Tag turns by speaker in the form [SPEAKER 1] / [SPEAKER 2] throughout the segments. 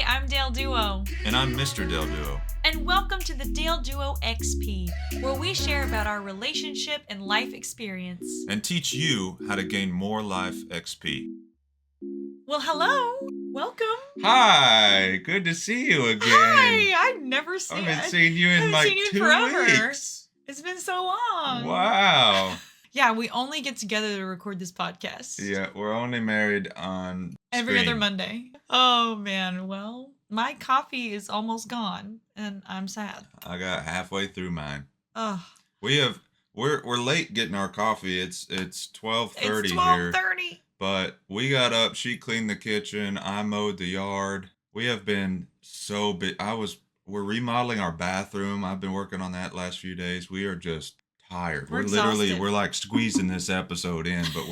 [SPEAKER 1] I'm DaleDuo.
[SPEAKER 2] And I'm Mr. DaleDuo.
[SPEAKER 1] And welcome to the DaleDuo XP, where we share about our relationship and life experience.
[SPEAKER 2] And teach you how to gain more life XP.
[SPEAKER 1] Well, hello. Welcome.
[SPEAKER 2] Hi. Good to see you again.
[SPEAKER 1] Hi. I've never seen you.
[SPEAKER 2] I haven't seen you in like 2 weeks.
[SPEAKER 1] It's been so long.
[SPEAKER 2] Wow.
[SPEAKER 1] Yeah, we only get together to record this podcast.
[SPEAKER 2] Yeah, we're only married on
[SPEAKER 1] every
[SPEAKER 2] screen.
[SPEAKER 1] other Monday. Oh, man. Well, my coffee is almost gone, and I'm sad.
[SPEAKER 2] I got halfway through mine.
[SPEAKER 1] Ugh.
[SPEAKER 2] We're late getting our coffee. It's 12:30 here.
[SPEAKER 1] It's 12:30.
[SPEAKER 2] But we got up, she cleaned the kitchen, I mowed the yard. We have been so big. We're remodeling our bathroom. I've been working on that last few days. We are just tired. We're like squeezing this episode in, but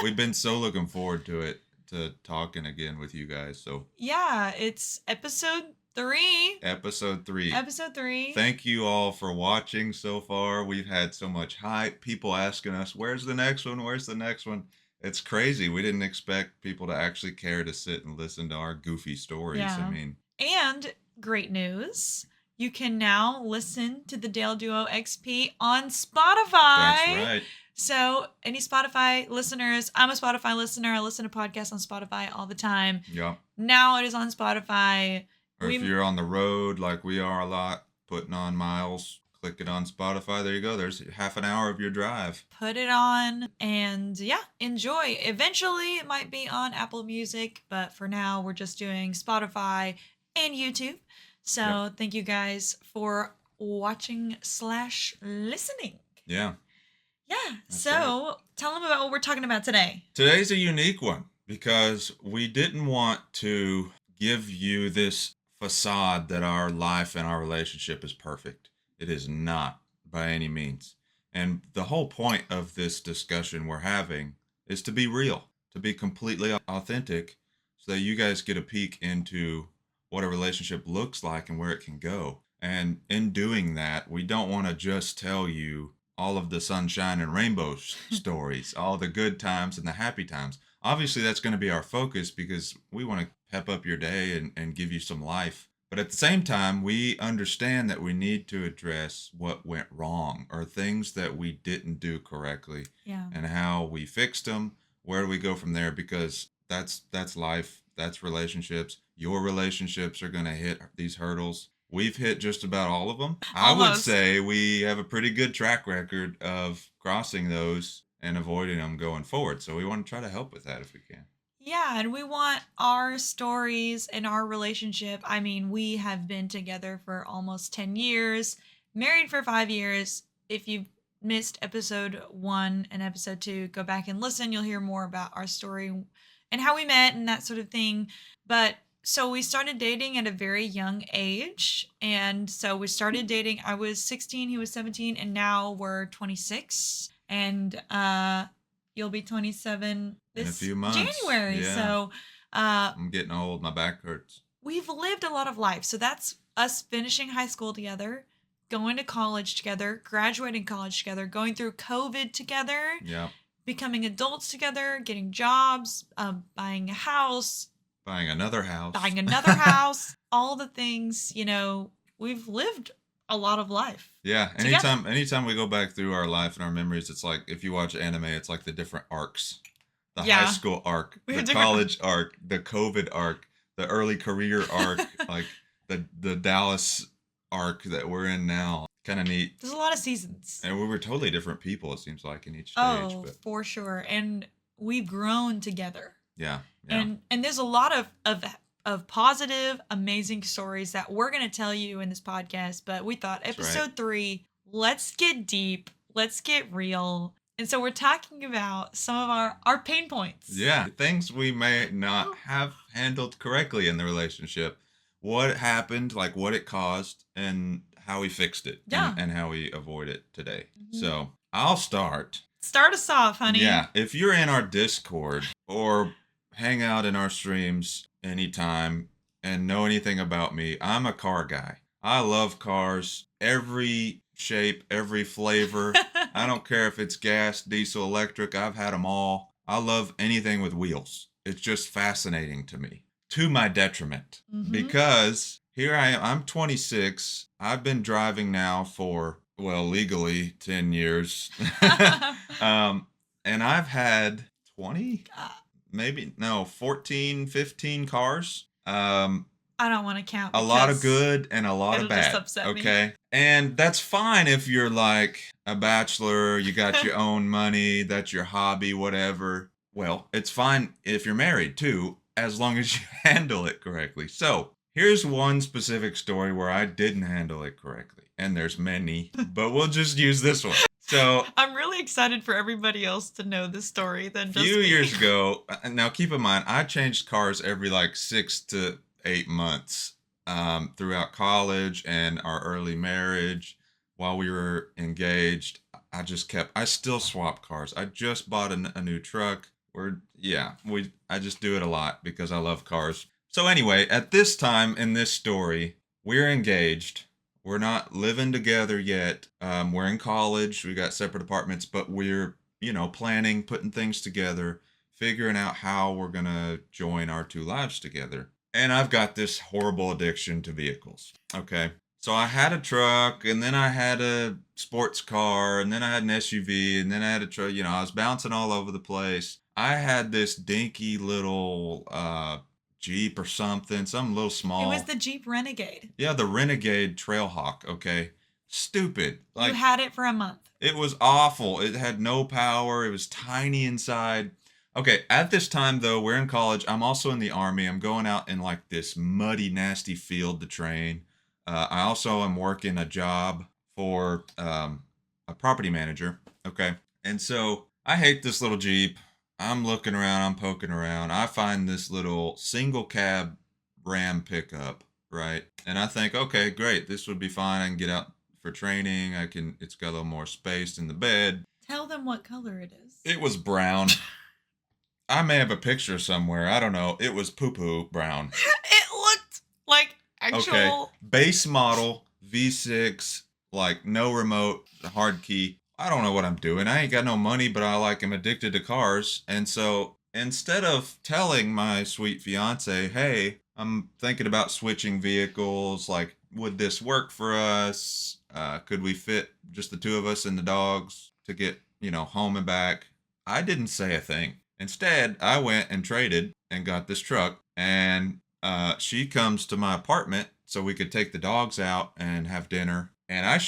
[SPEAKER 2] we've been so looking forward to it, to talking again with you guys. So
[SPEAKER 1] yeah, it's episode 3.
[SPEAKER 2] Episode 3.
[SPEAKER 1] Thank
[SPEAKER 2] you all for watching so far. We've had so much hype. People asking us, where's the next one? Where's the next one? It's crazy. We didn't expect people to actually care to sit and listen to our goofy stories.
[SPEAKER 1] Yeah. And great news. You can now listen to the DaleDuo XP on Spotify.
[SPEAKER 2] That's right.
[SPEAKER 1] So any Spotify listeners, I'm a Spotify listener. I listen to podcasts on Spotify all the time.
[SPEAKER 2] Yeah.
[SPEAKER 1] Now it is on Spotify.
[SPEAKER 2] Or if you're on the road like we are a lot, putting on miles, click it on Spotify. There you go. There's half an hour of your drive.
[SPEAKER 1] Put it on and enjoy. Eventually it might be on Apple Music, but for now we're just doing Spotify and YouTube. So Thank you guys for watching/listening.
[SPEAKER 2] Yeah.
[SPEAKER 1] Yeah. So Tell them about what we're talking about today.
[SPEAKER 2] Today's a unique one because we didn't want to give you this facade that our life and our relationship is perfect. It is not by any means. And the whole point of this discussion we're having is to be real, to be completely authentic so that you guys get a peek into what a relationship looks like and where it can go. And in doing that, we don't want to just tell you all of the sunshine and rainbow stories, all the good times and the happy times. Obviously, that's going to be our focus because we want to pep up your day and give you some life. But at the same time, we understand that we need to address what went wrong or things that we didn't do correctly and how we fixed them. Where do we go from there? Because that's life. That's relationships. Your relationships are going to hit these hurdles. We've hit just about all of them. I would say we have a pretty good track record of crossing those and avoiding them going forward. So we want to try to help with that if we can.
[SPEAKER 1] Yeah, and we want our stories and our relationship. I mean, we have been together for almost 10 years, married for 5 years. If you've missed episode 1 and episode 2, go back and listen. You'll hear more about our story and how we met and that sort of thing. But so we started dating at a very young age. And so we started dating. I was 16, he was 17, and now we're 26. And you'll be 27
[SPEAKER 2] in a few months.
[SPEAKER 1] January.
[SPEAKER 2] Yeah.
[SPEAKER 1] So
[SPEAKER 2] I'm getting old. My back hurts.
[SPEAKER 1] We've lived a lot of life. So that's us finishing high school together, going to college together, graduating college together, going through COVID together, becoming adults together, getting jobs, buying a house,
[SPEAKER 2] buying another
[SPEAKER 1] house, all the things, we've lived a lot of life.
[SPEAKER 2] Yeah. Anytime we go back through our life and our memories, it's like, if you watch anime, it's like the different arcs. The high school arc, the college arc, the COVID arc, the early career arc, like the Dallas arc that we're in now. Kind of neat.
[SPEAKER 1] There's a lot of seasons.
[SPEAKER 2] And we were totally different people, it seems like, in each stage.
[SPEAKER 1] Oh, for sure. And we've grown together.
[SPEAKER 2] Yeah.
[SPEAKER 1] And there's a lot of positive, amazing stories that we're going to tell you in this podcast. But we thought episode 3, let's get deep. Let's get real. And so we're talking about some of our pain points.
[SPEAKER 2] Yeah. Things we may not have handled correctly in the relationship. What happened, like what it caused, and how we fixed it.
[SPEAKER 1] Yeah.
[SPEAKER 2] And how we avoid it today. Mm-hmm. So I'll start.
[SPEAKER 1] Start us off, honey.
[SPEAKER 2] Yeah. If you're in our Discord or hang out in our streams anytime and know anything about me, I'm a car guy. I love cars, every shape, every flavor. I don't care if it's gas, diesel, electric. I've had them all. I love anything with wheels. It's just fascinating to me. to my detriment because here I am. I'm 26. I've been driving now for, well, legally 10 years. And I've had 20, maybe, no, 14, 15 cars.
[SPEAKER 1] I don't want to count.
[SPEAKER 2] A lot of good and a lot of bad.
[SPEAKER 1] Just upset
[SPEAKER 2] okay.
[SPEAKER 1] Me.
[SPEAKER 2] And that's fine if you're like a bachelor, you got your own money, that's your hobby, whatever. Well, it's fine if you're married too, as long as you handle it correctly. So here's one specific story where I didn't handle it correctly. And there's many, but we'll just use this one. So
[SPEAKER 1] I'm really excited for everybody else to know this story than just
[SPEAKER 2] a few
[SPEAKER 1] me.
[SPEAKER 2] years ago. Now keep in mind, I changed cars every like 6 to 8 months throughout college and our early marriage. While we were engaged, I still swap cars. I just bought a new truck. I just do it a lot because I love cars. So anyway, at this time in this story, we're engaged. We're not living together yet. We're in college. We got separate apartments, but we're, planning, putting things together, figuring out how we're going to join our two lives together. And I've got this horrible addiction to vehicles. Okay. So I had a truck, and then I had a sports car, and then I had an SUV, and then I had a truck. I was bouncing all over the place. I had this dinky little Jeep or something, some little small.
[SPEAKER 1] It was the Jeep Renegade.
[SPEAKER 2] Yeah, the Renegade Trailhawk, okay? Stupid.
[SPEAKER 1] You had it for a month.
[SPEAKER 2] It was awful. It had no power. It was tiny inside. Okay, at this time, though, we're in college. I'm also in the Army. I'm going out in, like, this muddy, nasty field to train. I also am working a job for a property manager, okay? And so I hate this little Jeep. I'm looking around, I'm poking around. I find this little single cab Ram pickup, right? And I think, okay, great. This would be fine. I can get out for training. It's got a little more space in the bed.
[SPEAKER 1] Tell them what color it is.
[SPEAKER 2] It was brown. I may have a picture somewhere. I don't know. It was poo-poo brown.
[SPEAKER 1] It looked like actual.
[SPEAKER 2] Okay. Base model, V6, like no remote, hard key. I don't know what I'm doing. I ain't got no money, but am addicted to cars. And so instead of telling my sweet fiance, hey, I'm thinking about switching vehicles, like, would this work for us? Could we fit just the two of us and the dogs to get, home and back? I didn't say a thing. Instead, I went and traded and got this truck. And she comes to my apartment so we could take the dogs out and have dinner. And I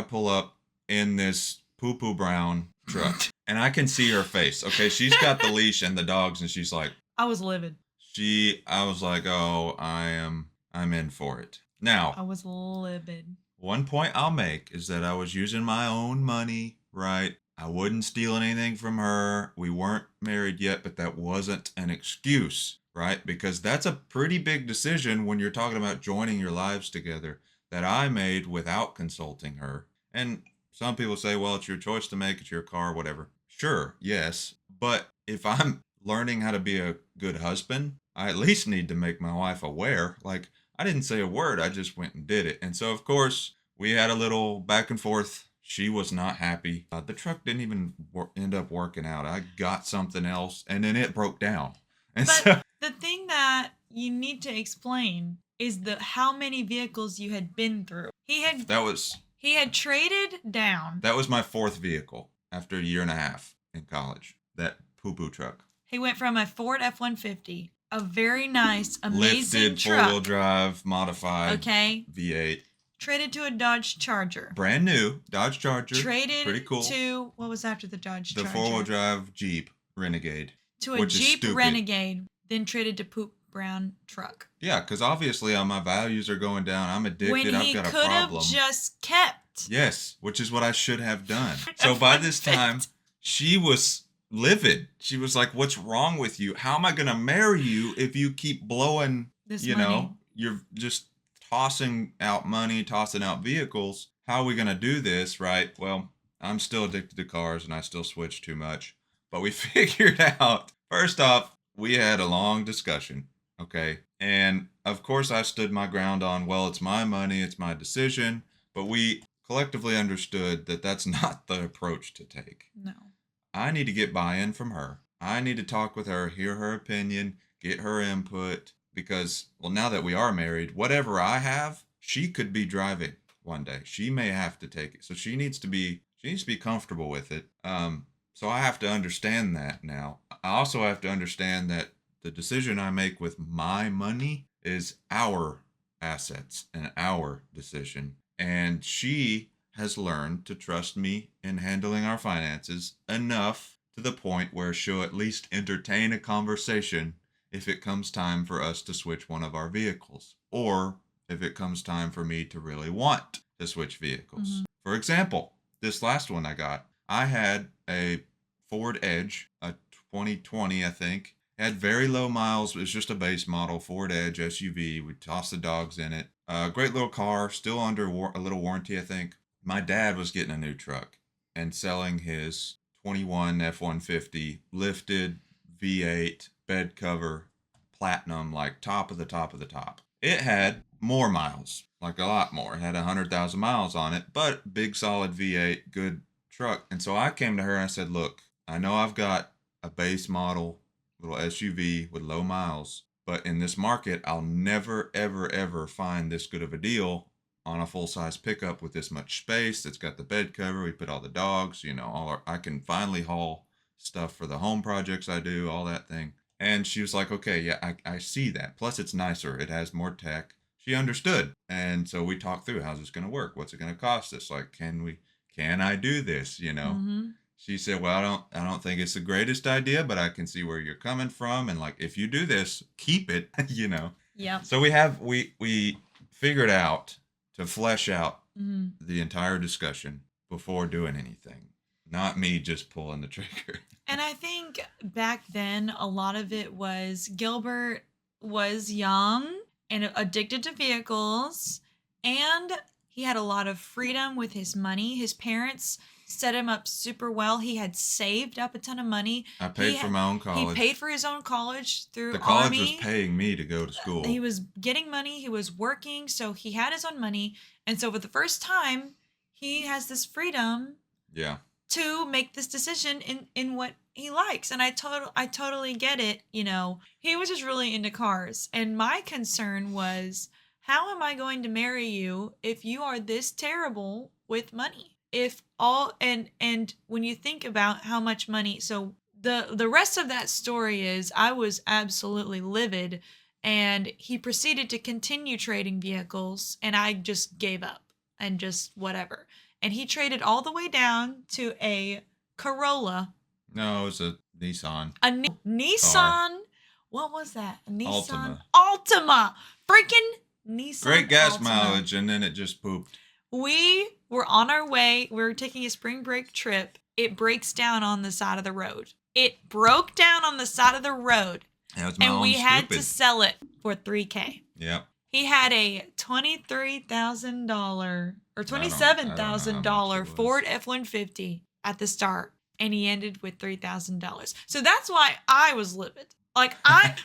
[SPEAKER 2] pull up in this poo-poo brown truck. And I can see her face. Okay, she's got the leash and the dogs, and she's like...
[SPEAKER 1] I was livid.
[SPEAKER 2] I was like, oh, I'm in for it. Now...
[SPEAKER 1] I was livid.
[SPEAKER 2] One point I'll make is that I was using my own money, right? I wouldn't steal anything from her. We weren't married yet, but that wasn't an excuse, right? Because that's a pretty big decision when you're talking about joining your lives together that I made without consulting her. And some people say, well, it's your choice to make, it's your car, whatever. Sure, yes. But if I'm learning how to be a good husband, I at least need to make my wife aware. Like, I didn't say a word, I just went and did it. And so, of course, we had a little back and forth. She was not happy. The truck didn't even end up working out. I got something else, and then it broke down. And
[SPEAKER 1] but the thing that you need to explain is how many vehicles you had been through. He had traded down.
[SPEAKER 2] That was my fourth vehicle after a year and a half in college. That poo-poo truck.
[SPEAKER 1] He went from a Ford F-150, a very nice, amazing
[SPEAKER 2] lifted,
[SPEAKER 1] truck.
[SPEAKER 2] Four-wheel drive, modified,
[SPEAKER 1] okay,
[SPEAKER 2] V8.
[SPEAKER 1] Traded to a Dodge Charger.
[SPEAKER 2] Brand new Dodge Charger.
[SPEAKER 1] Traded
[SPEAKER 2] pretty cool.
[SPEAKER 1] To, what was after the Dodge Charger?
[SPEAKER 2] The four-wheel drive Jeep Renegade.
[SPEAKER 1] To a Jeep Renegade, then traded to poop brown truck.
[SPEAKER 2] Yeah, because obviously my values are going down. I'm addicted.
[SPEAKER 1] When
[SPEAKER 2] I've got a problem.
[SPEAKER 1] He could have just kept.
[SPEAKER 2] Yes, which is what I should have done. So by this time, she was livid. She was like, what's wrong with you? How am I going to marry you if you keep blowing,
[SPEAKER 1] this money?
[SPEAKER 2] You're just tossing out money, tossing out vehicles. How are we going to do this, right? Well, I'm still addicted to cars and I still switch too much. But we figured out, first off, we had a long discussion, okay? And of course I stood my ground on, well, it's my money, it's my decision. But we collectively understood that that's not the approach to take.
[SPEAKER 1] No.
[SPEAKER 2] I need to get buy-in from her. I need to talk with her, hear her opinion, get her input. because, well, now that we are married, whatever I have, she could be driving one day. She may have to take it. So she needs to be comfortable with it. So I have to understand that now. I also have to understand that the decision I make with my money is our assets and our decision. And she has learned to trust me in handling our finances enough to the point where she'll at least entertain a conversation if it comes time for us to switch one of our vehicles, or if it comes time for me to really want to switch vehicles.
[SPEAKER 1] Mhm.
[SPEAKER 2] For example, this last one I got, I had a Ford Edge, a 2020, I think. It had very low miles. It was just a base model Ford Edge SUV. We tossed the dogs in it. Great little car, still under a little warranty, I think. My dad was getting a new truck and selling his 21 F-150 lifted V8 bed cover platinum, like top of the top of the top. It had more miles, like a lot more. It had 100,000 miles on it, but big solid V8, good truck. And so I came to her and I said, look, I know I've got a base model little SUV with low miles, but in this market, I'll never, ever, ever find this good of a deal on a full-size pickup with this much space. That's got the bed cover. We put all the dogs, I can finally haul stuff for the home projects I do, all that thing. And she was like, okay, yeah, I see that. Plus, it's nicer. It has more tech. She understood. And so we talked through, how's this going to work? What's it going to cost us? Like, can I do this?
[SPEAKER 1] Mhm.
[SPEAKER 2] She said, well, I don't think it's the greatest idea, but I can see where you're coming from. And like, if you do this, keep it,
[SPEAKER 1] Yep.
[SPEAKER 2] So we figured out to flesh out
[SPEAKER 1] Mhm.
[SPEAKER 2] the entire discussion before doing anything. Not me just pulling the trigger.
[SPEAKER 1] And I think back then, a lot of it was Gilbert was young and addicted to vehicles, and he had a lot of freedom with his money. His parents set him up super well. He had saved up a ton of money.
[SPEAKER 2] I paid for my own
[SPEAKER 1] He
[SPEAKER 2] college.
[SPEAKER 1] paid for his own college through
[SPEAKER 2] The college
[SPEAKER 1] Army.
[SPEAKER 2] was paying me to go to school.
[SPEAKER 1] He was getting money. He was working, so he had his own money. And so for the first time, he has this freedom
[SPEAKER 2] Yeah.
[SPEAKER 1] to make this decision in what he likes. And I totally get it. He was just really into cars, and my concern was, how am I going to marry you if you are this terrible with money? If all and when you think about how much money, so the rest of that story is, I was absolutely livid, and he proceeded to continue trading vehicles, and I just gave up and just whatever. And he traded all the way down to a Corolla.
[SPEAKER 2] No, it was a Nissan.
[SPEAKER 1] Nissan.
[SPEAKER 2] Car.
[SPEAKER 1] What was that? A Nissan
[SPEAKER 2] Altima.
[SPEAKER 1] Altima. Freaking Nissan.
[SPEAKER 2] Great gas
[SPEAKER 1] Altima.
[SPEAKER 2] mileage, and then it just pooped.
[SPEAKER 1] We were on our way. We were taking a spring break trip. It breaks down on the side of the road. It broke down on the side of the road.
[SPEAKER 2] That was my
[SPEAKER 1] and
[SPEAKER 2] own
[SPEAKER 1] we had
[SPEAKER 2] stupid.
[SPEAKER 1] to sell it for $3,000.
[SPEAKER 2] Yep.
[SPEAKER 1] He had a $23,000 or
[SPEAKER 2] I don't know
[SPEAKER 1] $27,000
[SPEAKER 2] how much it was.
[SPEAKER 1] Ford F-150 at the start, and he ended with $3,000. So that's why I was livid. Like,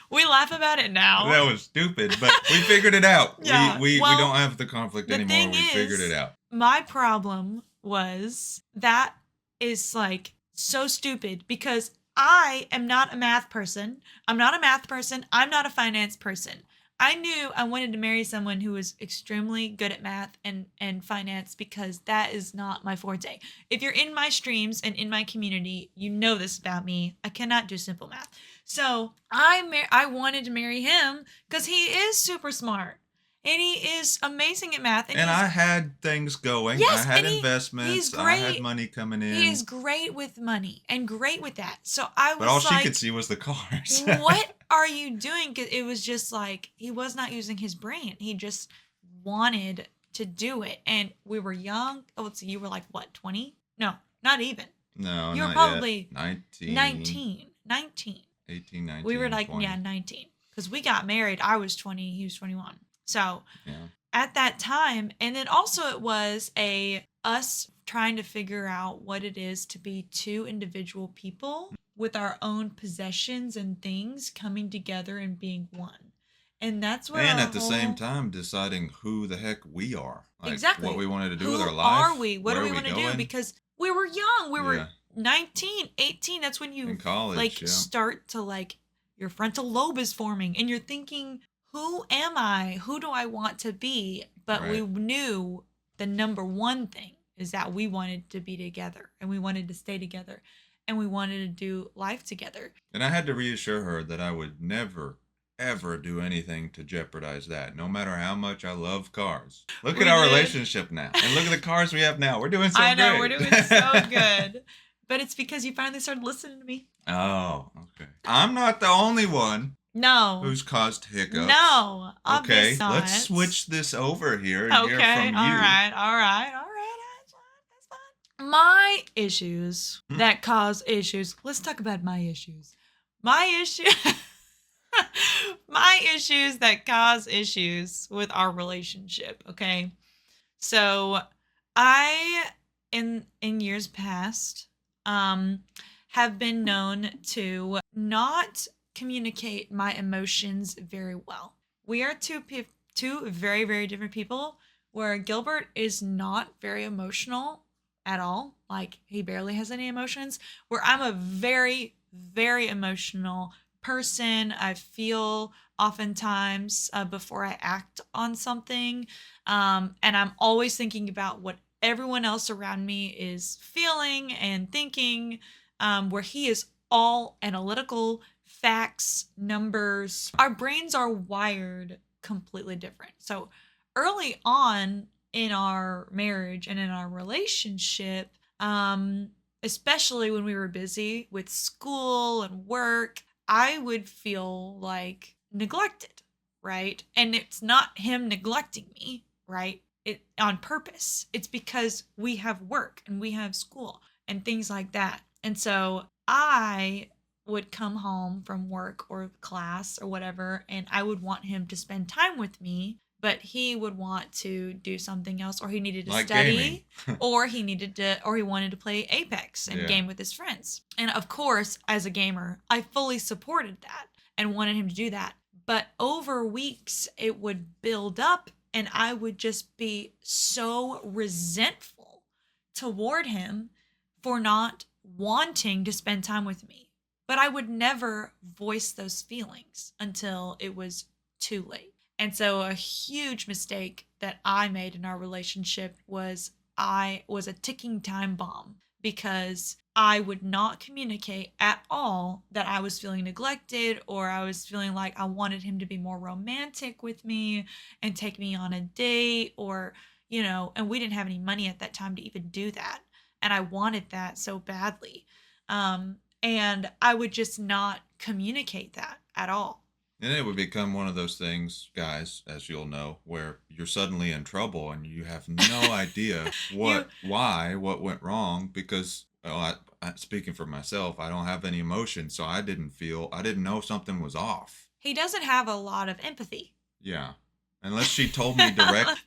[SPEAKER 1] we laugh about it now.
[SPEAKER 2] That was stupid, but we figured it out.
[SPEAKER 1] Yeah,
[SPEAKER 2] we
[SPEAKER 1] well,
[SPEAKER 2] don't have the conflict
[SPEAKER 1] the
[SPEAKER 2] anymore.
[SPEAKER 1] thing
[SPEAKER 2] We figured
[SPEAKER 1] is,
[SPEAKER 2] it out.
[SPEAKER 1] My problem was that is like so stupid, because I am not a math person. I'm not a math person. I'm not a finance person. I knew I wanted to marry someone who was extremely good at math and finance, because that is not my forte. If you're in my streams and in my community, you know this about me. I cannot do simple math. So I wanted to marry him because he is super smart. And he is amazing at math.
[SPEAKER 2] And I had things going.
[SPEAKER 1] Yes,
[SPEAKER 2] I had
[SPEAKER 1] and
[SPEAKER 2] investments.
[SPEAKER 1] he's
[SPEAKER 2] I had
[SPEAKER 1] great.
[SPEAKER 2] money coming in.
[SPEAKER 1] He is great with money and great with that. So I was
[SPEAKER 2] But all
[SPEAKER 1] like,
[SPEAKER 2] she could see was the cars.
[SPEAKER 1] what are you doing? Because it was just like, he was not using his brain. He just wanted to do it. And we were young. Oh, let's see, you were like, what, 20? No, not even.
[SPEAKER 2] No,
[SPEAKER 1] You were
[SPEAKER 2] not
[SPEAKER 1] probably
[SPEAKER 2] yet.
[SPEAKER 1] 19.
[SPEAKER 2] 18, 19,
[SPEAKER 1] We were like,
[SPEAKER 2] 20.
[SPEAKER 1] yeah, 19. Because we got married. I was 20. He was 21. So
[SPEAKER 2] Yeah.
[SPEAKER 1] at that time, and then also it was us trying to figure out what it is to be two individual people with our own possessions and things coming together and being one. And that's where
[SPEAKER 2] And at the same time, deciding who the heck we are. Like,
[SPEAKER 1] exactly
[SPEAKER 2] what we wanted to do
[SPEAKER 1] who
[SPEAKER 2] with our life.
[SPEAKER 1] are we? What do we want to do? Because we were young. We were 19, 18. That's when you
[SPEAKER 2] in college,
[SPEAKER 1] start to your frontal lobe is forming and you're thinking, who am I? Who do I want to be? But we
[SPEAKER 2] Right.
[SPEAKER 1] knew the number one thing is that we wanted to be together and we wanted to stay together and we wanted to do life together.
[SPEAKER 2] And I had to reassure her that I would never, ever do anything to jeopardize that, no matter how much I love cars. Look at
[SPEAKER 1] We
[SPEAKER 2] our
[SPEAKER 1] did.
[SPEAKER 2] relationship now. And look at the cars we have now. We're doing so
[SPEAKER 1] I know, we're
[SPEAKER 2] great.
[SPEAKER 1] doing so good. But it's because you finally started listening to me.
[SPEAKER 2] Oh, okay. I'm not the only one
[SPEAKER 1] No.
[SPEAKER 2] who's caused hiccups.
[SPEAKER 1] No.
[SPEAKER 2] Okay,
[SPEAKER 1] Obvious not.
[SPEAKER 2] let's switch this over here and hear
[SPEAKER 1] Okay.
[SPEAKER 2] from
[SPEAKER 1] All
[SPEAKER 2] you.
[SPEAKER 1] right. That's fine. My issues that cause issues. Let's talk about my issues. My issue. My issues that cause issues with our relationship. Okay. So I in years past have been known to not communicate my emotions very well. We are two very very different people where Gilbert is not very emotional at all. Like he barely has any emotions, where I'm a very very emotional person. I feel oftentimes before I act on something. And I'm always thinking about what everyone else around me is feeling and thinking, where he is all analytical, facts, numbers. Our brains are wired completely different. So early on in our marriage and in our relationship, especially when we were busy with school and work, I would feel like neglected, right? And it's not him neglecting me, right? It on purpose. It's because we have work and we have school and things like that. And so I would come home from work or class or whatever, and I would want him to spend time with me, but he would want to do something else, or he needed to
[SPEAKER 2] Like
[SPEAKER 1] study,
[SPEAKER 2] gaming.
[SPEAKER 1] or he wanted to play Apex and
[SPEAKER 2] Yeah.
[SPEAKER 1] game with his friends. And of course, as a gamer, I fully supported that and wanted him to do that. But over weeks, it would build up, and I would just be so resentful toward him for not wanting to spend time with me. But I would never voice those feelings until it was too late. And so a huge mistake that I made in our relationship was I was a ticking time bomb because I would not communicate at all that I was feeling neglected, or I was feeling like I wanted him to be more romantic with me and take me on a date, or, and we didn't have any money at that time to even do that. And I wanted that so badly. And I would just not communicate that at all.
[SPEAKER 2] And it would become one of those things, guys, as you'll know, where you're suddenly in trouble and you have no idea what went wrong, because speaking for myself, I don't have any emotion, so I didn't know something was off.
[SPEAKER 1] He doesn't have a lot of empathy.
[SPEAKER 2] Yeah. Unless she told me direct.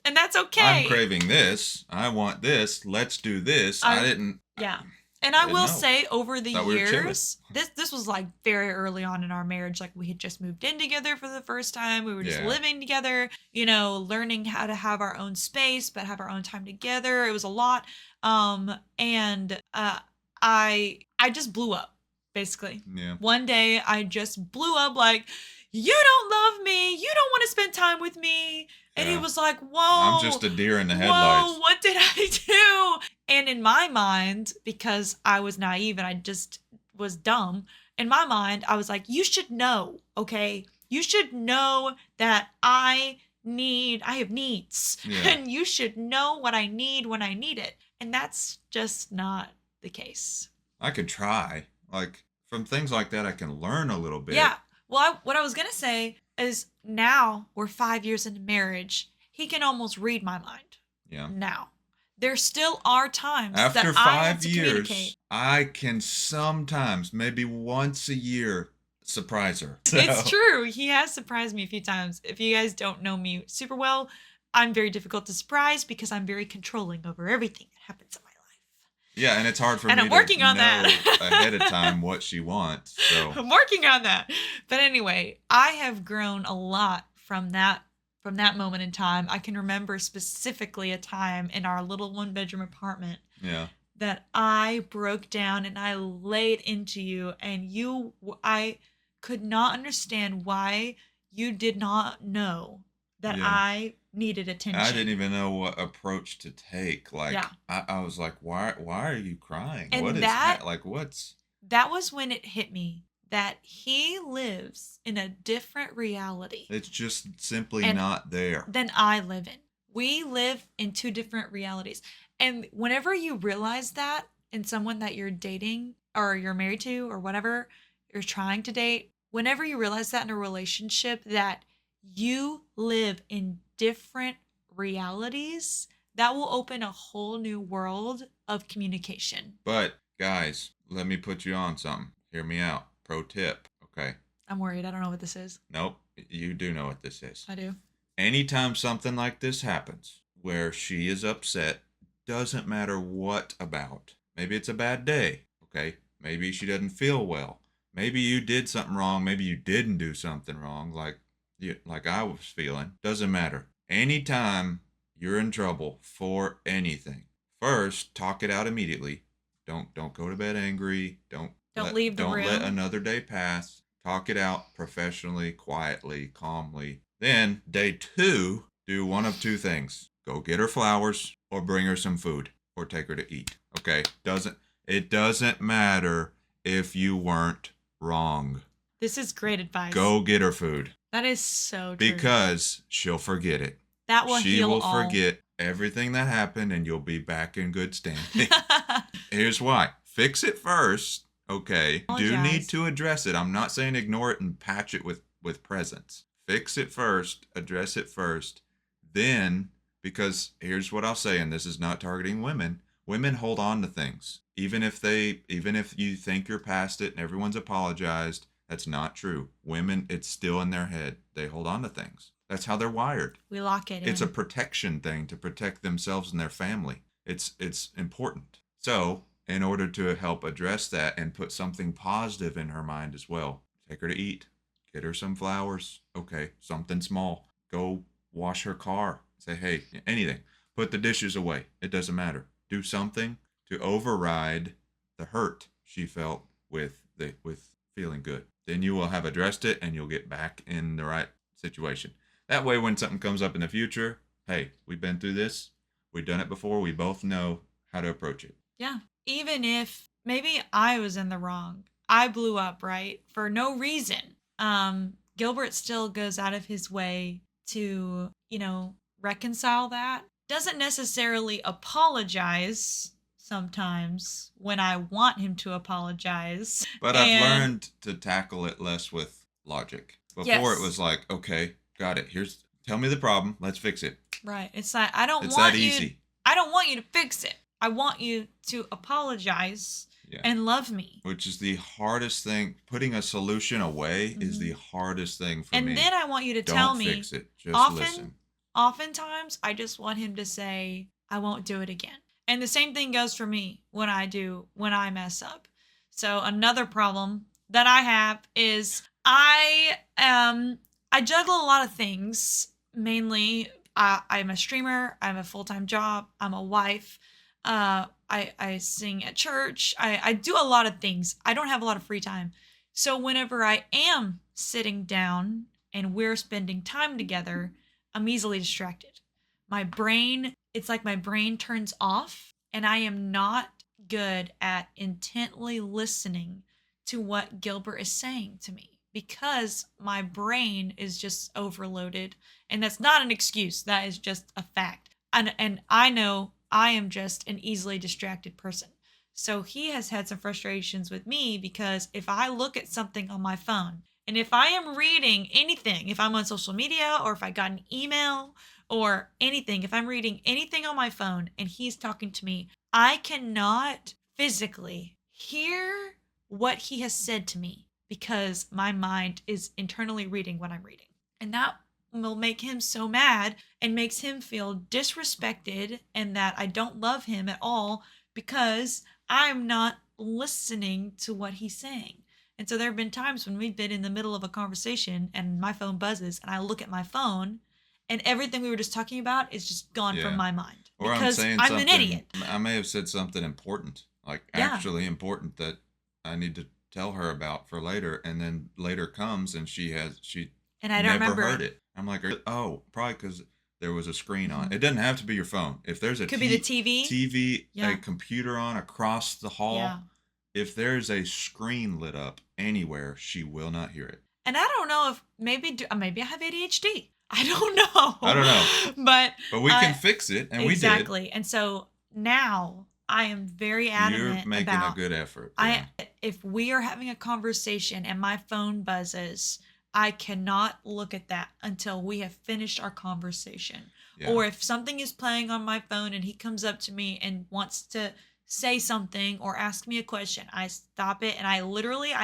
[SPEAKER 1] And that's okay.
[SPEAKER 2] I'm craving this. I want this. Let's do this. I didn't.
[SPEAKER 1] Yeah. And I will say, over the years, this was like very early on in our marriage. Like we had just moved in together for the first time. We were just living together, learning how to have our own space, but have our own time together. It was a lot. And I just blew up, basically.
[SPEAKER 2] Yeah.
[SPEAKER 1] One day I just blew up like, you don't love me. You don't want to spend time with me. And he was like, whoa.
[SPEAKER 2] I'm just a deer in the headlights.
[SPEAKER 1] Whoa, what did I do? And in my mind, because I was naive and I just was dumb, in my mind, I was like, you should know, okay? You should know that I have needs.
[SPEAKER 2] Yeah.
[SPEAKER 1] And you should know what I need when I need it. And that's just not the case.
[SPEAKER 2] I could try. Like, from things like that, I can learn a little bit.
[SPEAKER 1] Yeah. Well, what I was going to say is now we're 5 years into marriage. He can almost read my mind.
[SPEAKER 2] Yeah.
[SPEAKER 1] Now. There still are times
[SPEAKER 2] after
[SPEAKER 1] that I have to
[SPEAKER 2] 5 years,
[SPEAKER 1] communicate.
[SPEAKER 2] I can sometimes, maybe once a year, surprise her. So.
[SPEAKER 1] It's true. He has surprised me a few times. If you guys don't know me super well, I'm very difficult to surprise because I'm very controlling over everything that happens in my life.
[SPEAKER 2] Yeah, and it's hard for
[SPEAKER 1] and
[SPEAKER 2] me
[SPEAKER 1] I'm working
[SPEAKER 2] to
[SPEAKER 1] on
[SPEAKER 2] know
[SPEAKER 1] that.
[SPEAKER 2] ahead of time what she wants. So
[SPEAKER 1] I'm working on that. But anyway, I have grown a lot from that moment in time. I can remember specifically a time in our little 1-bedroom apartment that I broke down and I laid into you, and I could not understand why you did not know that
[SPEAKER 2] Yeah.
[SPEAKER 1] I needed attention.
[SPEAKER 2] I didn't even know what approach to take. Like,
[SPEAKER 1] Yeah.
[SPEAKER 2] I was like, why are you crying?
[SPEAKER 1] And
[SPEAKER 2] What is like, what's.
[SPEAKER 1] that was when it hit me that he lives in a different reality.
[SPEAKER 2] It's just simply
[SPEAKER 1] And
[SPEAKER 2] not there.
[SPEAKER 1] than I live in. We live in two different realities. And whenever you realize that in someone that you're dating or you're married to or whatever you're trying to date, whenever you realize that in a relationship that you live in different realities, that will open a whole new world of communication.
[SPEAKER 2] But guys, let me put you on something. Hear me out. Pro tip. Okay.
[SPEAKER 1] I'm worried. I don't know what this is.
[SPEAKER 2] Nope. You do know what this is.
[SPEAKER 1] I do.
[SPEAKER 2] Anytime something like this happens where she is upset, doesn't matter what about. Maybe it's a bad day. Okay. Maybe she doesn't feel well. Maybe you did something wrong. Maybe you didn't do something wrong, like I was feeling. Doesn't matter. Anytime you're in trouble for anything, first talk it out immediately. Don't go to bed angry. Don't
[SPEAKER 1] leave the room.
[SPEAKER 2] Don't let another day pass. Talk it out professionally, quietly, calmly. Then day 2, do one of 2 things: go get her flowers, or bring her some food, or take her to eat. Okay? It doesn't matter if you weren't wrong.
[SPEAKER 1] This is great advice.
[SPEAKER 2] Go get her food.
[SPEAKER 1] That is so true.
[SPEAKER 2] Because she'll forget it.
[SPEAKER 1] That will
[SPEAKER 2] She
[SPEAKER 1] heal
[SPEAKER 2] will
[SPEAKER 1] all.
[SPEAKER 2] forget everything that happened, and you'll be back in good standing. Here's why. Fix it first. Okay. Do need to address it. I'm not saying ignore it and patch it with presence. Fix it first. Address it first. Then, because here's what I'll say, and this is not targeting women. Women hold on to things. Even if you think you're past it and everyone's apologized, that's not true. Women, it's still in their head. They hold on to things. That's how they're wired.
[SPEAKER 1] We lock it in.
[SPEAKER 2] It's a protection thing to protect themselves and their family. It's important. So, in order to help address that and put something positive in her mind as well, take her to eat. Get her some flowers. Okay, something small. Go wash her car. Say, hey, anything. Put the dishes away. It doesn't matter. Do something to override the hurt she felt with feeling good. Then you will have addressed it and you'll get back in the right situation. That way, when something comes up in the future, hey, we've been through this. We've done it before. We both know how to approach it.
[SPEAKER 1] Yeah. Even if maybe I was in the wrong, I blew up, right? For no reason. Gilbert still goes out of his way to, reconcile that. Doesn't necessarily apologize sometimes when I want him to apologize.
[SPEAKER 2] But I've learned to tackle it less with logic. Before it was like, okay, got it. Tell me the problem. Let's fix it.
[SPEAKER 1] Right. It's like, I don't want you to fix it. I want you to apologize and love me.
[SPEAKER 2] Which is the hardest thing. Putting a solution away is the hardest thing for me.
[SPEAKER 1] And then I want you to tell me.
[SPEAKER 2] Don't fix it. Just listen.
[SPEAKER 1] Oftentimes, I just want him to say, I won't do it again. And the same thing goes for me when I mess up. So another problem that I have is I juggle a lot of things. Mainly, I'm a streamer. I have a full-time job. I'm a wife. I sing at church. I do a lot of things. I don't have a lot of free time. So whenever I am sitting down and we're spending time together, I'm easily distracted. It's like my brain turns off, and I am not good at intently listening to what Gilbert is saying to me because my brain is just overloaded. And that's not an excuse. That is just a fact. And I know I am just an easily distracted person. So he has had some frustrations with me because if I look at something on my phone, and if I am reading anything, if I'm on social media or if I got an email or anything, if I'm reading anything on my phone and he's talking to me, I cannot physically hear what he has said to me because my mind is internally reading what I'm reading. And that will make him so mad and makes him feel disrespected and that I don't love him at all because I'm not listening to what he's saying. And so there have been times when we've been in the middle of a conversation and my phone buzzes and I look at my phone and everything we were just talking about is just gone from my mind.
[SPEAKER 2] Or
[SPEAKER 1] because
[SPEAKER 2] I'm
[SPEAKER 1] an idiot.
[SPEAKER 2] I may have said something important, actually important that I need to tell her about for later. And then later comes and she
[SPEAKER 1] And I don't
[SPEAKER 2] Never
[SPEAKER 1] remember
[SPEAKER 2] heard it. I'm like, oh, probably because there was a screen on.
[SPEAKER 1] Mhm.
[SPEAKER 2] It doesn't have to be your phone. If there's a
[SPEAKER 1] Could be the TV.
[SPEAKER 2] TV, a
[SPEAKER 1] Yeah.
[SPEAKER 2] computer on across the hall,
[SPEAKER 1] Yeah.
[SPEAKER 2] if there's a screen lit up anywhere, she will not hear it.
[SPEAKER 1] And I don't know if maybe I have ADHD. I don't know.
[SPEAKER 2] I don't know.
[SPEAKER 1] But
[SPEAKER 2] we can fix it, and
[SPEAKER 1] exactly. And so now I am very
[SPEAKER 2] we did.
[SPEAKER 1] adamant
[SPEAKER 2] You're making
[SPEAKER 1] about
[SPEAKER 2] a good effort.
[SPEAKER 1] if we are having a conversation and my phone buzzes, I cannot look at that until we have finished our conversation.
[SPEAKER 2] Yeah.
[SPEAKER 1] Or if something is playing on my phone and he comes up to me and wants to say something or ask me a question, I stop it and I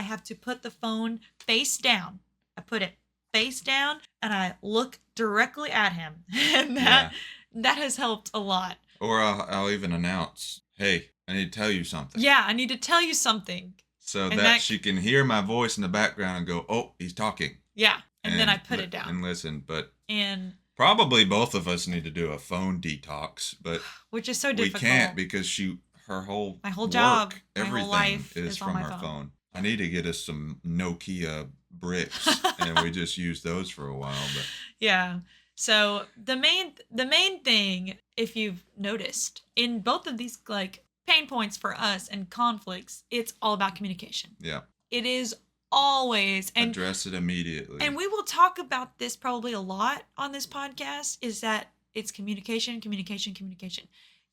[SPEAKER 1] have to put the phone face down. I put it face down and I look directly at him. And that has helped a lot.
[SPEAKER 2] Or I'll even announce, hey, I need to tell you something.
[SPEAKER 1] Yeah, I need to tell you something.
[SPEAKER 2] So that she can hear my voice in the background and go, oh, he's talking.
[SPEAKER 1] Yeah, and then I put it down.
[SPEAKER 2] And listen,
[SPEAKER 1] and
[SPEAKER 2] probably both of us need to do a phone detox, but
[SPEAKER 1] which is so difficult.
[SPEAKER 2] We can't because my whole
[SPEAKER 1] job,
[SPEAKER 2] everything
[SPEAKER 1] my whole life
[SPEAKER 2] is from our phone. I need to get us some Nokia bricks, and we just use those for a while. But
[SPEAKER 1] yeah. So the main thing, if you've noticed, in both of these like pain points for us and conflicts, it's all about communication.
[SPEAKER 2] Yeah.
[SPEAKER 1] It is always
[SPEAKER 2] address it immediately.
[SPEAKER 1] And we will talk about this probably a lot on this podcast, is that it's communication.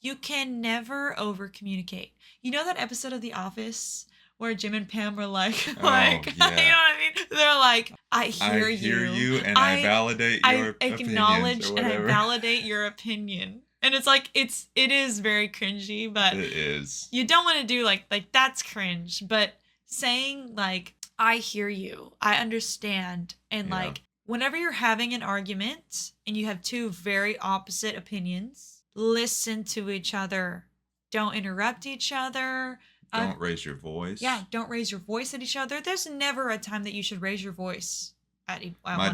[SPEAKER 1] You can never over communicate. You know that episode of The Office where Jim and Pam were like,
[SPEAKER 2] yeah.
[SPEAKER 1] you know what I mean? They're like, I hear you
[SPEAKER 2] and I validate your opinions. I acknowledge
[SPEAKER 1] and I validate your opinion. And it's like, it is very cringy, but
[SPEAKER 2] it is.
[SPEAKER 1] You don't want to do like that's cringe, but saying like, I hear you, I understand. And like, whenever you're having an argument and you have two very opposite opinions, listen to each other. Don't interrupt each other.
[SPEAKER 2] Don't raise your voice.
[SPEAKER 1] Yeah, don't raise your voice at each other. There's never a time that you should raise your voice at
[SPEAKER 2] my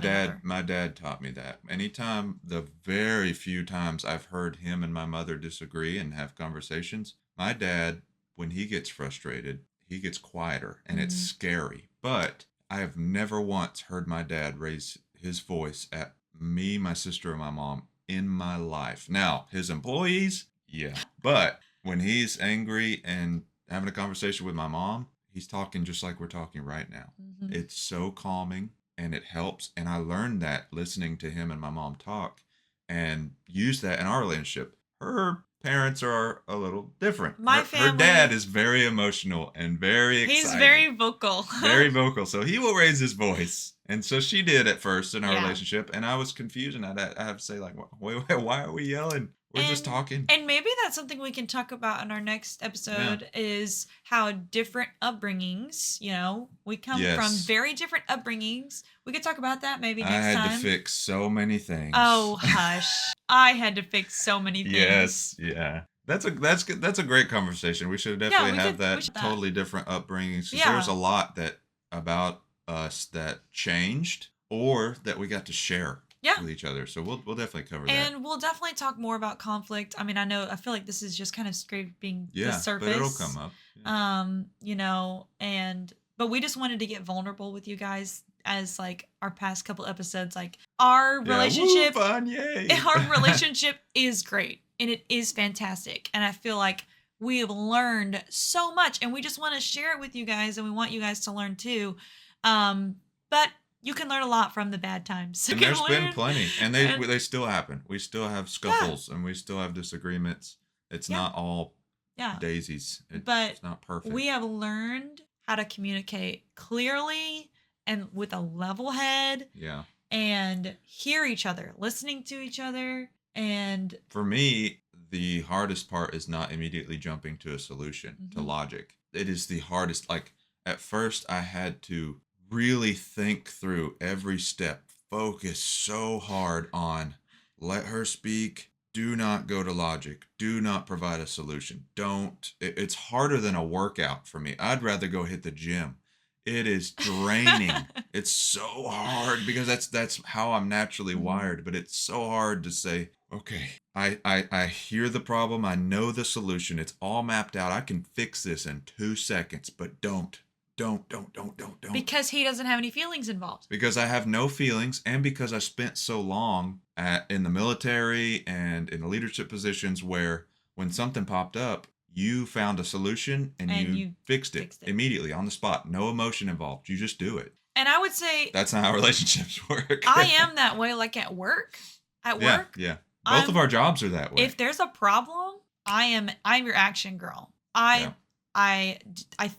[SPEAKER 2] dad taught me that. Anytime, the very few times I've heard him and my mother disagree and have conversations, my dad, when he gets frustrated, he gets quieter, and it's scary. But I have never once heard my dad raise his voice at me, my sister, and my mom in my life. Now, his employees, yeah. But when he's angry and having a conversation with my mom, he's talking just like we're talking right now. Mm-hmm. It's so calming, and it helps. And I learned that listening to him and my mom talk, and use that in our relationship. Her parents are a little different. Her dad is very emotional and very excited.
[SPEAKER 1] He's very vocal.
[SPEAKER 2] Very vocal. So he will raise his voice. And so she did at first in our relationship. And I was confused. And I have to say, like, wait, why are we yelling? We're just talking.
[SPEAKER 1] And maybe that's something we can talk about in our next episode, is how different upbringings, we come from very different upbringings. We could talk about that maybe next time.
[SPEAKER 2] I had to fix so many things.
[SPEAKER 1] Oh, hush. I had to fix so many things.
[SPEAKER 2] Yes, yeah. That's a great conversation. We should definitely have that totally different upbringings. Because there's a lot about us that changed or that we got to share. With each other. So we'll definitely cover that.
[SPEAKER 1] And we'll definitely talk more about conflict. I mean, I feel like this is just kind of scraping the surface.
[SPEAKER 2] But it'll come up.
[SPEAKER 1] Yeah. But we just wanted to get vulnerable with you guys, as like our past couple episodes, like our relationship.
[SPEAKER 2] Fun, yay.
[SPEAKER 1] Our relationship is great and it is fantastic. And I feel like we have learned so much, and we just want to share it with you guys, and we want you guys to learn too. But you can learn a lot from the bad times.
[SPEAKER 2] And there's been plenty. And they still happen. We still have scuffles and we still have disagreements. It's not all daisies. It's not perfect.
[SPEAKER 1] We have learned how to communicate clearly and with a level head.
[SPEAKER 2] Yeah.
[SPEAKER 1] And hear each other, listening to each other. And
[SPEAKER 2] for me, the hardest part is not immediately jumping to a solution, to logic. It is the hardest. Like, at first I had to really think through every step, focus so hard on let her speak, do not go to logic, do not provide a solution, it's harder than a workout for me. I'd rather go hit the gym. It is draining. It's so hard because that's how I'm naturally wired, but it's so hard to say, okay, I hear the problem, I know the solution, it's all mapped out, I can fix this in 2 seconds, but don't Don't.
[SPEAKER 1] Because he doesn't have any feelings involved.
[SPEAKER 2] Because I have no feelings, and because I spent so long in the military and in leadership positions where when something popped up, you found a solution and you fixed it immediately on the spot. No emotion involved. You just do it.
[SPEAKER 1] And I would say
[SPEAKER 2] that's not how relationships work.
[SPEAKER 1] I am that way, like at work.
[SPEAKER 2] Yeah. Both of our jobs are that way.
[SPEAKER 1] If there's a problem, I'm your action girl. I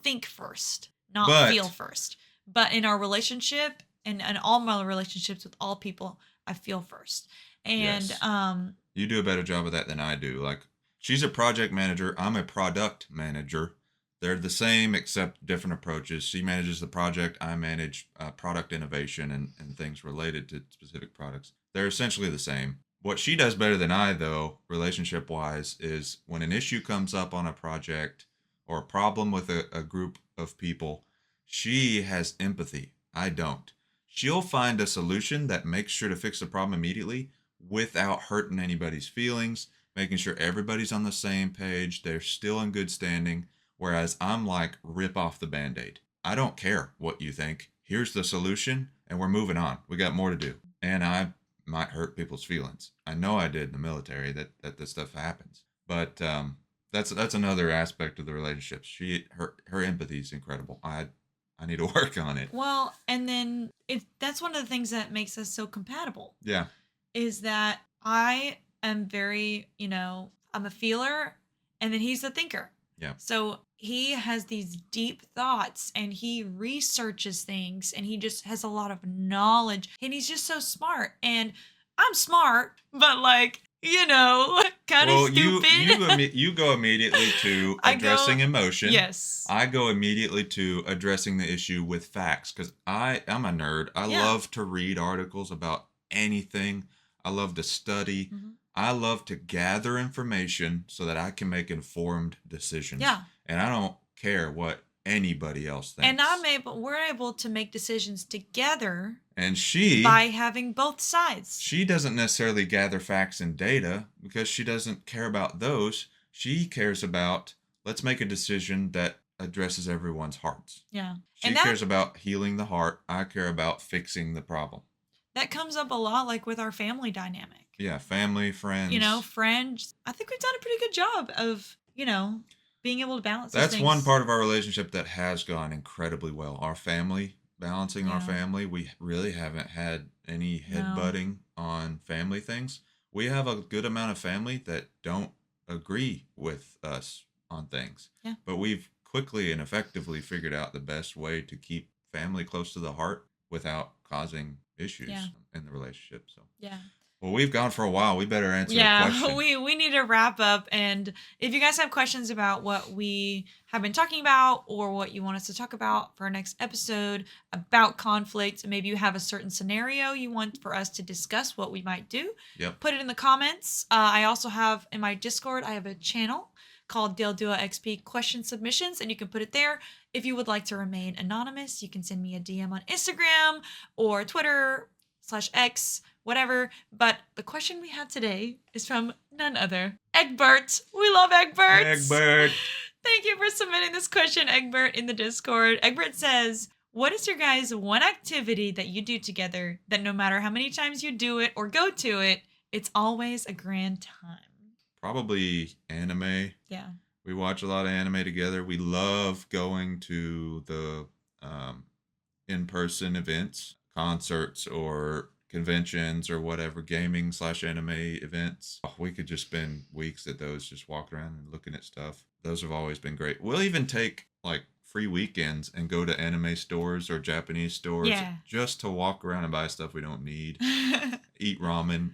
[SPEAKER 1] think first, not feel first. But in our relationship and all my relationships with all people, I feel first. And
[SPEAKER 2] yes. You do a better job of that than I do. Like, she's a project manager, I'm a product manager. They're the same except different approaches. She manages the project, I manage product innovation and things related to specific products. They're essentially the same. What she does better than I, though, relationship-wise, is when an issue comes up on a project or a problem with a group of people, she has empathy. I don't. She'll find a solution that makes sure to fix the problem immediately without hurting anybody's feelings, making sure everybody's on the same page, they're still in good standing, whereas I'm like, rip off the Band-Aid. I don't care what you think. Here's the solution, and we're moving on. We got more to do. And I might hurt people's feelings. I know I did in the military that this stuff happens. But that's another aspect of the relationship. Her empathy is incredible. I need to work on it.
[SPEAKER 1] Well, and then that's one of the things that makes us so compatible.
[SPEAKER 2] Yeah.
[SPEAKER 1] Is that I am very, I'm a feeler, and then he's a thinker.
[SPEAKER 2] Yeah.
[SPEAKER 1] So he has these deep thoughts and he researches things and he just has a lot of knowledge and he's just so smart. And I'm smart, but kind of stupid.
[SPEAKER 2] You go immediately to addressing emotion.
[SPEAKER 1] Yes.
[SPEAKER 2] I go immediately to addressing the issue with facts because I'm a nerd. I love to read articles about anything. I love to study. Mm-hmm. I love to gather information so that I can make informed decisions.
[SPEAKER 1] Yeah.
[SPEAKER 2] And I don't care what anybody else thinks.
[SPEAKER 1] And we're able to make decisions together.
[SPEAKER 2] And
[SPEAKER 1] by having both sides.
[SPEAKER 2] She doesn't necessarily gather facts and data because she doesn't care about those. She cares about, let's make a decision that addresses everyone's hearts.
[SPEAKER 1] Yeah.
[SPEAKER 2] She cares about healing the heart. I care about fixing the problem.
[SPEAKER 1] That comes up a lot, like with our family dynamic.
[SPEAKER 2] Yeah, family, friends.
[SPEAKER 1] Friends. I think we've done a pretty good job of, being able to balance
[SPEAKER 2] That's
[SPEAKER 1] things.
[SPEAKER 2] one part of our relationship that has gone incredibly well. Our family, balancing our family. We really haven't had any headbutting on family things. We have a good amount of family that don't agree with us on things.
[SPEAKER 1] Yeah.
[SPEAKER 2] But we've quickly and effectively figured out the best way to keep family close to the heart without causing issues in the relationship. So
[SPEAKER 1] yeah.
[SPEAKER 2] Well, we've gone for a while. We better answer a question.
[SPEAKER 1] Yeah, we need to wrap up. And if you guys have questions about what we have been talking about or what you want us to talk about for our next episode about conflict, maybe you have a certain scenario you want for us to discuss what we might do, put it in the comments. I also have in my Discord, I have a channel called DaleDuo XP question submissions, and you can put it there. If you would like to remain anonymous, you can send me a DM on Instagram or Twitter /X, whatever. But the question we had today is from none other, Egbert. We love Egbert.
[SPEAKER 2] Egbert.
[SPEAKER 1] Thank you for submitting this question, Egbert, in the Discord. Egbert says, what is your guys' one activity that you do together that no matter how many times you do it or go to it, it's always a grand time?
[SPEAKER 2] Probably anime.
[SPEAKER 1] Yeah.
[SPEAKER 2] We watch a lot of anime together. We love going to the in-person events, concerts or conventions or whatever, gaming /anime events. We could just spend weeks at those, just walking around and looking at stuff. Those have always been great. We'll even take free weekends and go to anime stores or Japanese stores just to walk around and buy stuff we don't need. Eat ramen,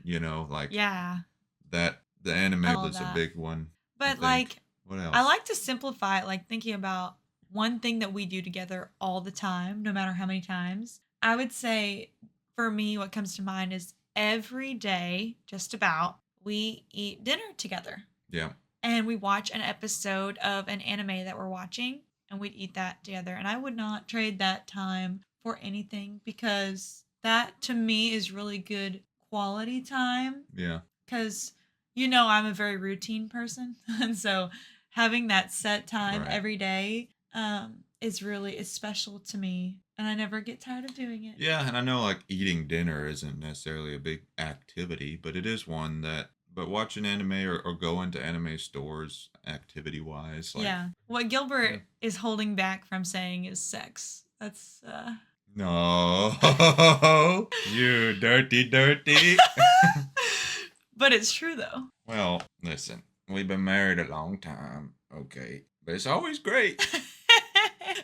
[SPEAKER 2] that the anime was a big one.
[SPEAKER 1] But
[SPEAKER 2] what else?
[SPEAKER 1] I like to simplify it, thinking about one thing that we do together all the time, no matter how many times. I would say for me, what comes to mind is every day, just about, we eat dinner together.
[SPEAKER 2] Yeah.
[SPEAKER 1] And we watch an episode of an anime that we're watching, and we'd eat that together. And I would not trade that time for anything because that, to me, is really good quality time.
[SPEAKER 2] Yeah.
[SPEAKER 1] Because, I'm a very routine person. And so having that set time every day, is special to me, and I never get tired of doing it.
[SPEAKER 2] Yeah, and I know like eating dinner isn't necessarily a big activity, but it is one that. But watching anime or going to anime stores, activity wise, like
[SPEAKER 1] Yeah. What Gilbert is holding back from saying is sex. That's
[SPEAKER 2] no, you dirty.
[SPEAKER 1] But it's true though.
[SPEAKER 2] Well, listen, we've been married a long time, okay, but it's always great.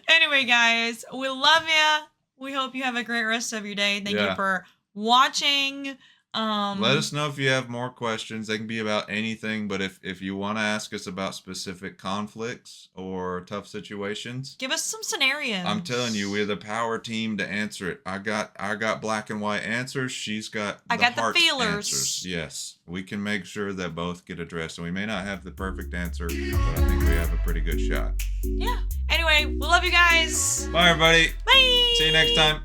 [SPEAKER 1] Anyway, guys, we love you. We hope you have a great rest of your day. Thank you
[SPEAKER 2] Yeah.
[SPEAKER 1] for watching.
[SPEAKER 2] Let us know if you have more questions. They can be about anything, but if you want to ask us about specific conflicts or tough situations,
[SPEAKER 1] give us some scenarios.
[SPEAKER 2] I'm telling you, we're the power team to answer it. I got black and white answers. She's got
[SPEAKER 1] I got the
[SPEAKER 2] heart
[SPEAKER 1] feelers.
[SPEAKER 2] Answers. Yes, we can make sure that both get addressed. And we may not have the perfect answer, but I think we have a pretty good shot.
[SPEAKER 1] Yeah. Anyway, we love you guys.
[SPEAKER 2] Bye, everybody.
[SPEAKER 1] Bye.
[SPEAKER 2] See you next time.